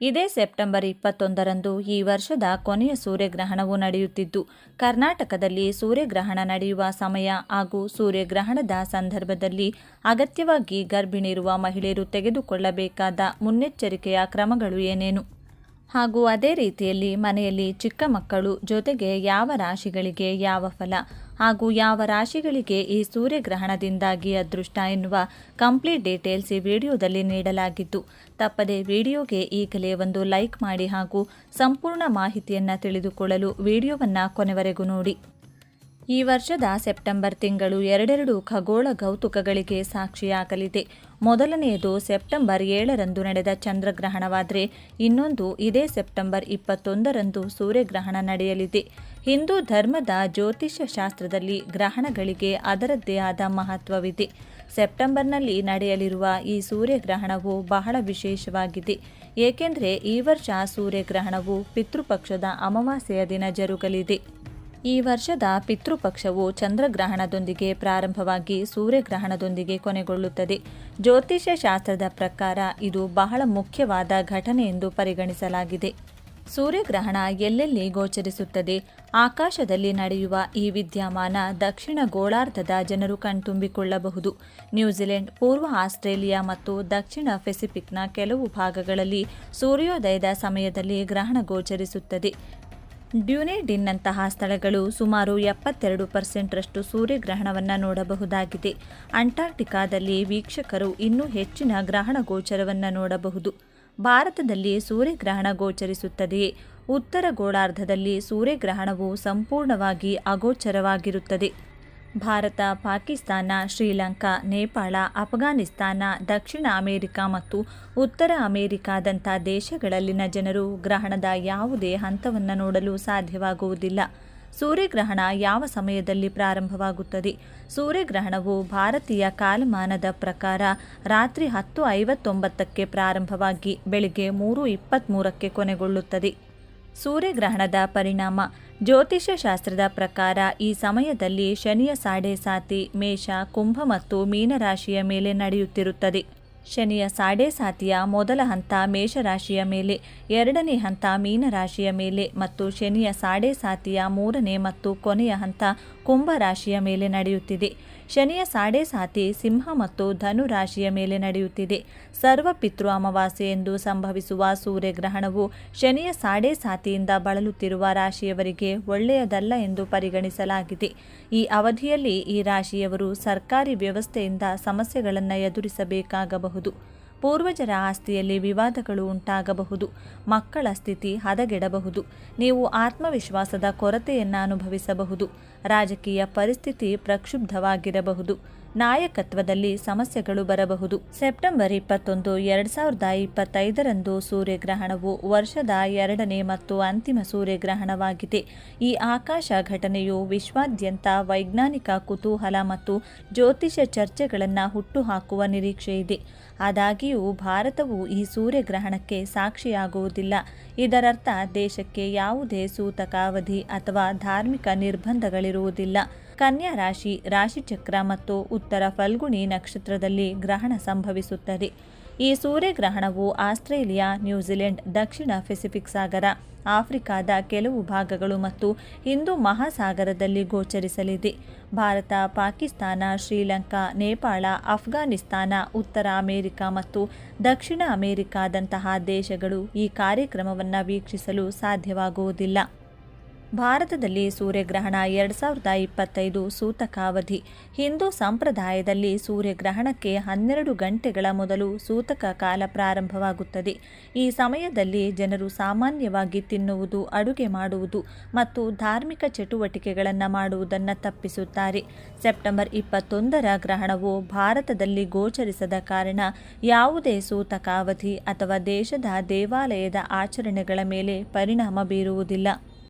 ಇದೇ ಸೆಪ್ಟೆಂಬರ್ 21ರಂದು ಈ ವರ್ಷದ ಕೊನೆಯ ಸೂರ್ಯಗ್ರಹಣವು ನಡೆಯುತ್ತಿದ್ದು, ಕರ್ನಾಟಕದಲ್ಲಿ ಸೂರ್ಯಗ್ರಹಣ ನಡೆಯುವ ಸಮಯ ಹಾಗೂ ಸೂರ್ಯಗ್ರಹಣದ ಸಂದರ್ಭದಲ್ಲಿ ಅಗತ್ಯವಾಗಿ ಗರ್ಭಿಣಿಯಿರುವ ಮಹಿಳೆಯರು ತೆಗೆದುಕೊಳ್ಳಬೇಕಾದ ಮುನ್ನೆಚ್ಚರಿಕೆಯ ಕ್ರಮಗಳು ಏನೇನು? ಹಾಗೂ ಅದೇ ರೀತಿಯಲ್ಲಿ ಮನೆಯಲ್ಲಿ ಚಿಕ್ಕ ಮಕ್ಕಳು ಜೊತೆಗೆ ಯಾವ ರಾಶಿಗಳಿಗೆ ಯಾವ ಫಲ ಹಾಗೂ ಯಾವ ರಾಶಿಗಳಿಗೆ ಈ ಸೂರ್ಯಗ್ರಹಣದಿಂದಾಗಿ ಅದೃಷ್ಟ ಎನ್ನುವ ಕಂಪ್ಲೀಟ್ ಡೀಟೇಲ್ಸ್ ಈ ವಿಡಿಯೋದಲ್ಲಿ ನೀಡಲಾಗಿದ್ದು, ತಪ್ಪದೆ ವಿಡಿಯೋಗೆ ಈಗಲೇ ಒಂದು ಲೈಕ್ ಮಾಡಿ ಹಾಗೂ ಸಂಪೂರ್ಣ ಮಾಹಿತಿಯನ್ನು ತಿಳಿದುಕೊಳ್ಳಲು ವಿಡಿಯೋವನ್ನು ಕೊನೆವರೆಗೂ ನೋಡಿ. ಈ ವರ್ಷದ ಸೆಪ್ಟೆಂಬರ್ ತಿಂಗಳು ಎರಡೆರಡು ಖಗೋಳ ಕೌತುಕಗಳಿಗೆ ಸಾಕ್ಷಿಯಾಗಲಿದೆ. ಮೊದಲನೆಯದು ಸೆಪ್ಟೆಂಬರ್ 7ರಂದು ನಡೆದ ಚಂದ್ರಗ್ರಹಣವಾದರೆ, ಇನ್ನೊಂದು ಇದೇ ಸೆಪ್ಟೆಂಬರ್ 21ರಂದು ಸೂರ್ಯಗ್ರಹಣ ನಡೆಯಲಿದೆ. ಹಿಂದೂ ಧರ್ಮದ ಜ್ಯೋತಿಷ್ಯ ಶಾಸ್ತ್ರದಲ್ಲಿ ಗ್ರಹಣಗಳಿಗೆ ಅದರದ್ದೇ ಆದ ಮಹತ್ವವಿದೆ. ಸೆಪ್ಟೆಂಬರ್ನಲ್ಲಿ ನಡೆಯಲಿರುವ ಈ ಸೂರ್ಯಗ್ರಹಣವು ಬಹಳ ವಿಶೇಷವಾಗಿದೆ. ಏಕೆಂದರೆ ಈ ವರ್ಷ ಸೂರ್ಯಗ್ರಹಣವು ಪಿತೃಪಕ್ಷದ ಅಮಾವಾಸ್ಯೆಯ ದಿನ ಜರುಗಲಿದೆ. ಈ ವರ್ಷದ ಪಿತೃಪಕ್ಷವು ಚಂದ್ರಗ್ರಹಣದೊಂದಿಗೆ ಪ್ರಾರಂಭವಾಗಿ ಸೂರ್ಯಗ್ರಹಣದೊಂದಿಗೆ ಕೊನೆಗೊಳ್ಳುತ್ತದೆ. ಜ್ಯೋತಿಷ್ಯ ಶಾಸ್ತ್ರದ ಪ್ರಕಾರ ಇದು ಬಹಳ ಮುಖ್ಯವಾದ ಘಟನೆ ಎಂದು ಪರಿಗಣಿಸಲಾಗಿದೆ. ಸೂರ್ಯಗ್ರಹಣ ಎಲ್ಲೆಲ್ಲಿ ಗೋಚರಿಸುತ್ತದೆ? ಆಕಾಶದಲ್ಲಿ ನಡೆಯುವ ಈ ವಿದ್ಯಮಾನ ದಕ್ಷಿಣ ಗೋಳಾರ್ಧದ ಜನರು ಕಣ್ತುಂಬಿಕೊಳ್ಳಬಹುದು. ನ್ಯೂಜಿಲೆಂಡ್, ಪೂರ್ವ ಆಸ್ಟ್ರೇಲಿಯಾ ಮತ್ತು ದಕ್ಷಿಣ ಪೆಸಿಫಿಕ್ನ ಕೆಲವು ಭಾಗಗಳಲ್ಲಿ ಸೂರ್ಯೋದಯದ ಸಮಯದಲ್ಲಿ ಗ್ರಹಣ ಗೋಚರಿಸುತ್ತದೆ. ಡ್ಯೂನೆಡಿನ್ನಂತಹ ಸ್ಥಳಗಳು ಸುಮಾರು 72% ಸೂರ್ಯಗ್ರಹಣವನ್ನು ನೋಡಬಹುದಾಗಿದೆ. ಅಂಟಾರ್ಟಿಕಾದಲ್ಲಿ ವೀಕ್ಷಕರು ಇನ್ನೂ ಹೆಚ್ಚಿನ ಗ್ರಹಣ ಗೋಚರವನ್ನು ನೋಡಬಹುದು. ಭಾರತದಲ್ಲಿ ಸೂರ್ಯಗ್ರಹಣ ಗೋಚರಿಸುತ್ತದೆಯೇ? ಉತ್ತರ ಗೋಳಾರ್ಧದಲ್ಲಿ ಸೂರ್ಯಗ್ರಹಣವು ಸಂಪೂರ್ಣವಾಗಿ ಅಗೋಚರವಾಗಿರುತ್ತದೆ. ಭಾರತ, ಪಾಕಿಸ್ತಾನ, ಶ್ರೀಲಂಕಾ, ನೇಪಾಳ, ಅಫ್ಘಾನಿಸ್ತಾನ, ದಕ್ಷಿಣ ಅಮೆರಿಕ ಮತ್ತು ಉತ್ತರ ಅಮೆರಿಕಾದಂಥ ದೇಶಗಳಲ್ಲಿನ ಜನರು ಗ್ರಹಣದ ಯಾವುದೇ ಹಂತವನ್ನು ನೋಡಲು ಸಾಧ್ಯವಾಗುವುದಿಲ್ಲ. ಸೂರ್ಯಗ್ರಹಣ ಯಾವ ಸಮಯದಲ್ಲಿ ಪ್ರಾರಂಭವಾಗುತ್ತದೆ? ಸೂರ್ಯಗ್ರಹಣವು ಭಾರತೀಯ ಕಾಲಮಾನದ ಪ್ರಕಾರ ರಾತ್ರಿ 10:59ಕ್ಕೆ ಪ್ರಾರಂಭವಾಗಿ ಬೆಳಿಗ್ಗೆ 3:23ಕ್ಕೆ ಕೊನೆಗೊಳ್ಳುತ್ತದೆ. ಸೂರ್ಯಗ್ರಹಣದ ಪರಿಣಾಮ. ಜ್ಯೋತಿಷ್ಯ ಶಾಸ್ತ್ರದ ಪ್ರಕಾರ ಈ ಸಮಯದಲ್ಲಿ ಶನಿಯ ಸಾಡೇಸಾತಿ ಮೇಷ, ಕುಂಭ ಮತ್ತು ಮೀನರಾಶಿಯ ಮೇಲೆ ನಡೆಯುತ್ತಿರುತ್ತದೆ. ಶನಿಯ ಸಾಡೇಸಾತಿಯ ಮೊದಲ ಹಂತ ಮೇಷರಾಶಿಯ ಮೇಲೆ, ಎರಡನೇ ಹಂತ ಮೀನರಾಶಿಯ ಮೇಲೆ ಮತ್ತು ಶನಿಯ ಸಾಡೇಸಾತಿಯ ಮೂರನೇ ಮತ್ತು ಕೊನೆಯ ಹಂತ ಕುಂಭರಾಶಿಯ ಮೇಲೆ ನಡೆಯುತ್ತಿದೆ. ಶನಿಯ ಸಾಡೇಸಾತಿ ಸಿಂಹ ಮತ್ತು ಧನು ರಾಶಿಯ ಮೇಲೆ ನಡೆಯುತ್ತಿದೆ. ಸರ್ವ ಪಿತೃ ಅಮಾವಾಸ್ಯೆ ಎಂದು ಸಂಭವಿಸುವ ಸೂರ್ಯಗ್ರಹಣವು ಶನಿಯ ಸಾಡೇಸಾತಿಯಿಂದ ಬಳಲುತ್ತಿರುವ ರಾಶಿಯವರಿಗೆ ಒಳ್ಳೆಯದಲ್ಲ ಎಂದು ಪರಿಗಣಿಸಲಾಗಿದೆ. ಈ ಅವಧಿಯಲ್ಲಿ ಈ ರಾಶಿಯವರು ಸರ್ಕಾರಿ ವ್ಯವಸ್ಥೆಯಿಂದ ಸಮಸ್ಯೆಗಳನ್ನು ಎದುರಿಸಬೇಕಾಗಬಹುದು. ಪೂರ್ವಜರ ಆಸ್ತಿಯಲ್ಲಿ ವಿವಾದಗಳು ಉಂಟಾಗಬಹುದು. ಮಕ್ಕಳ ಸ್ಥಿತಿ ಹದಗೆಡಬಹುದು. ನೀವು ಆತ್ಮವಿಶ್ವಾಸದ ಕೊರತೆಯನ್ನು ಅನುಭವಿಸಬಹುದು. ರಾಜಕೀಯ ಪರಿಸ್ಥಿತಿ ಪ್ರಕ್ಷುಬ್ಧವಾಗಿರಬಹುದು. ನಾಯಕತ್ವದಲ್ಲಿ ಸಮಸ್ಯೆಗಳು ಬರಬಹುದು. ಸೆಪ್ಟೆಂಬರ್ 21, 2025ರಂದು ಸೂರ್ಯಗ್ರಹಣವು ವರ್ಷದ ಎರಡನೇ ಮತ್ತು ಅಂತಿಮ ಸೂರ್ಯಗ್ರಹಣವಾಗಿದೆ. ಈ ಆಕಾಶ ಘಟನೆಯು ವಿಶ್ವಾದ್ಯಂತ ವೈಜ್ಞಾನಿಕ ಕುತೂಹಲ ಮತ್ತು ಜ್ಯೋತಿಷ್ಯ ಚರ್ಚೆಗಳನ್ನು ಹುಟ್ಟುಹಾಕುವ ನಿರೀಕ್ಷೆಯಿದೆ. ಆದಾಗ್ಯೂ ಭಾರತವು ಈ ಸೂರ್ಯಗ್ರಹಣಕ್ಕೆ ಸಾಕ್ಷಿಯಾಗುವುದಿಲ್ಲ. ಇದರರ್ಥ ದೇಶಕ್ಕೆ ಯಾವುದೇ ಸೂತಕ ಅವಧಿ ಅಥವಾ ಧಾರ್ಮಿಕ ನಿರ್ಬಂಧಗಳಿರುವುದಿಲ್ಲ. ಕನ್ಯಾ ರಾಶಿ, ರಾಶಿಚಕ್ರ ಮತ್ತು ಉತ್ತರ ಫಲ್ಗುಣಿ ನಕ್ಷತ್ರದಲ್ಲಿ ಗ್ರಹಣ ಸಂಭವಿಸುತ್ತದೆ. ಈ ಸೂರ್ಯಗ್ರಹಣವು ಆಸ್ಟ್ರೇಲಿಯಾ, ನ್ಯೂಜಿಲೆಂಡ್, ದಕ್ಷಿಣ ಪೆಸಿಫಿಕ್ ಸಾಗರ, ಆಫ್ರಿಕಾದ ಕೆಲವು ಭಾಗಗಳು ಮತ್ತು ಹಿಂದೂ ಮಹಾಸಾಗರದಲ್ಲಿ ಗೋಚರಿಸಲಿದೆ. ಭಾರತ, ಪಾಕಿಸ್ತಾನ, ಶ್ರೀಲಂಕಾ, ನೇಪಾಳ, ಅಫ್ಘಾನಿಸ್ತಾನ, ಉತ್ತರ ಅಮೆರಿಕ ಮತ್ತು ದಕ್ಷಿಣ ಅಮೆರಿಕಾದಂತಹ ದೇಶಗಳು ಈ ಕಾರ್ಯಕ್ರಮವನ್ನು ವೀಕ್ಷಿಸಲು ಸಾಧ್ಯವಾಗುವುದಿಲ್ಲ. ಭಾರತದಲ್ಲಿ ಸೂರ್ಯಗ್ರಹಣ 2025 ಸೂತಕ ಅವಧಿ. ಹಿಂದೂ ಸಂಪ್ರದಾಯದಲ್ಲಿ ಸೂರ್ಯಗ್ರಹಣಕ್ಕೆ 12 ಗಂಟೆಗಳ ಮೊದಲು ಸೂತಕ ಕಾಲ ಪ್ರಾರಂಭವಾಗುತ್ತದೆ. ಈ ಸಮಯದಲ್ಲಿ ಜನರು ಸಾಮಾನ್ಯವಾಗಿ ತಿನ್ನುವುದು, ಅಡುಗೆ ಮಾಡುವುದು ಮತ್ತು ಧಾರ್ಮಿಕ ಚಟುವಟಿಕೆಗಳನ್ನು ಮಾಡುವುದನ್ನು ತಪ್ಪಿಸುತ್ತಾರೆ. ಸೆಪ್ಟೆಂಬರ್ 21ರ ಗ್ರಹಣವು ಭಾರತದಲ್ಲಿ ಗೋಚರಿಸದ ಕಾರಣ ಯಾವುದೇ ಸೂತಕ ಅವಧಿ ಅಥವಾ ದೇಶದ ದೇವಾಲಯದ ಆಚರಣೆಗಳ ಮೇಲೆ ಪರಿಣಾಮ ಬೀರುವುದಿಲ್ಲ.